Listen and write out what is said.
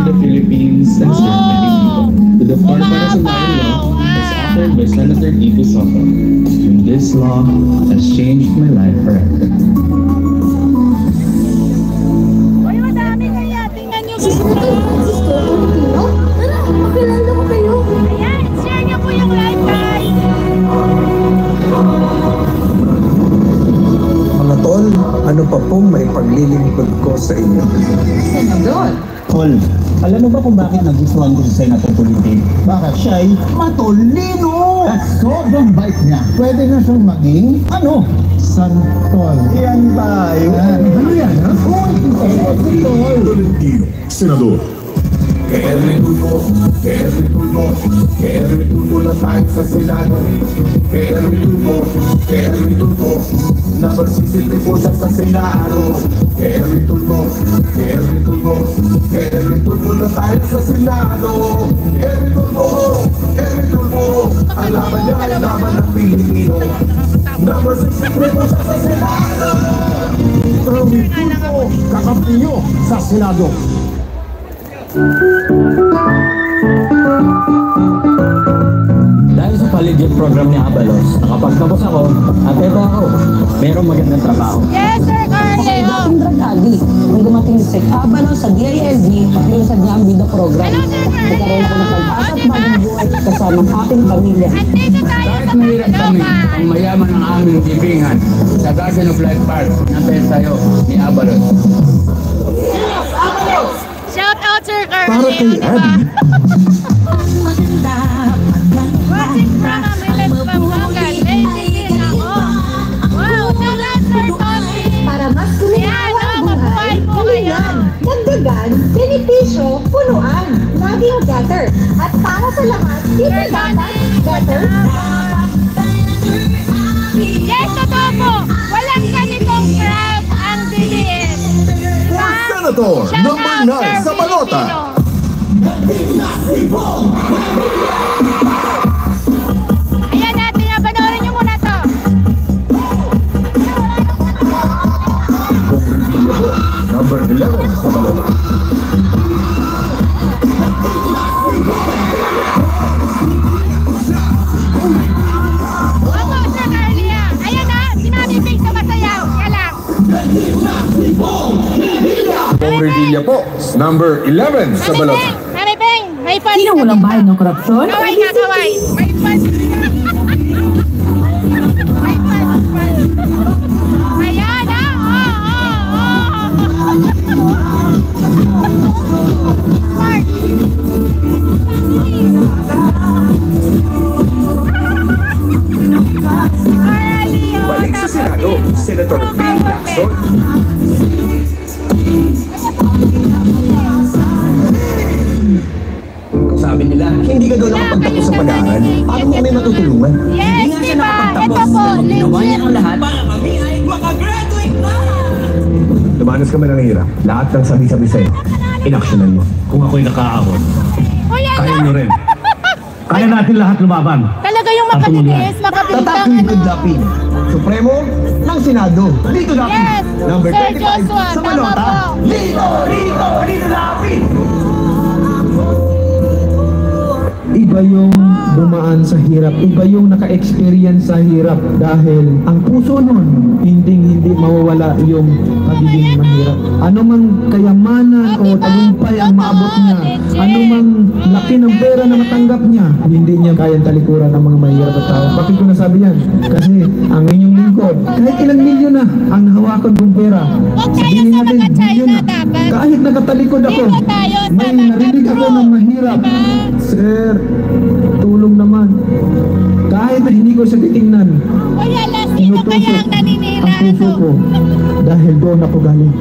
the Philippines and serve many people. To the Farm para sa Bayan Law was authored by Senator Tito Soto. And this law has changed my life forever. Uy, madami kaya. Tingnan nyo. Tara, makilala ko kayo. Ayan, share nyo po yung live, guys. Mga tol, ano pa pong may paglilingkod ko sa inyo? Senador. Tol, alam mo ba kung bakit nagustuhan ko si Senator Politik? Bakit? Siya'y matolino! At sobrang bait niya. Pwede na siyang maging, santol. Yan tayo. Ano yan, ha? Santol. Senador. Kerry Tulfo lang tayo sa Senado. Kerry Tulfo, napagsisipin po siya sa Senado. Kerry Tulfo lang tayo sa Senado. Kerry Tulfo, ang laban niya ay laban ng Pilipino. Napagsisipin po siya sa Senado. Kerry Tulfo, kakampi niyo sa Senado. Dahil sa paligid program ni Abalos, nakapagtapos ako at eto ako, merong magandang trabaho. Yes, Sir Carly. Oh. Dating drug addict. Nung dumating si Abalos sa DILG, ilusad niya ang bida program. Hello, Sir Carly. Nagkaroon ako ng pag-asa at bagong buhay kasama ang aking pamilya. Andito tayo sa Mahirap kami, Bulacan. ang mayaman ng aming libingan sa Garden of Life Park na tayo ni Abalos. Shout out, Sir Carly. Para kay Abby, Watching from Amilet Pambukan. Benedict ako. Wow, nalan, Sir Tommy. Para mas kumilawa ang buhay, kalingan, dagdagan, benepisyo, punuan, naging gutter. At para sa lahat, dito dapat gutter. Yes, totoo po. Walang ganitong crowd ang DDS. Senator number 9 sa balota. Ayan natin, panoorin nyo muna to. Number 11 sa balota. Opo, Sir Carly. Ayan na, sinabi Pig sa masayaw. Yan lang. Bong Revilla po, number 11 sa balota. Mami Peng, may fun. Sino walang bahay ng korupsyon? Kaway ka, kaway. May fun. May fun. Ayan na. Mark. Carly, balik sa Senado, Senator Bill Lacson. Sabi nila, hindi ka daw nakapagtapos sa pag-aaral. Paano mo kami matutulungan? Yes, di ba? Ito po, Ginawa niya legit. ang lahat. Lumanas ka man ng hirap. Lahat ng sabi-sabi sa'yo, inaksyonan mo. Kung ako'y nakaahon, Uy, kaya ano? nyo rin. Kaya natin lahat lumaban. Talaga yung makalinis, makapintang Tatak ano. Liquid Lapid, Supremo ng Senado. Dito Lapid, Yes, number Sir 35 Joshua, sa tama balota. po. Dito Lapid! Iba yung dumaan sa hirap, iba yung naka-experience sa hirap dahil ang puso nun, hindi mawawala yung pagiging mahirap. Ano mang kayamanan o tagumpay ang maabot niya, ano mang laki ng pera na matanggap niya, hindi niya kayang talikuran ng mga mahirap at tao. Bakit ko nasabi yan? Kasi ang inyong lingkod, kahit ilang milyon na ang nahawakan kong pera, sabihin natin, milyon na. Kahit nakatalikod ako, may narinig ako ng mahirap. Sir, tulong naman. Kahit na hindi ko siya titingnan, Uy, alas, sino kaya ang naninira? ang puso ko dahil doon ako galing.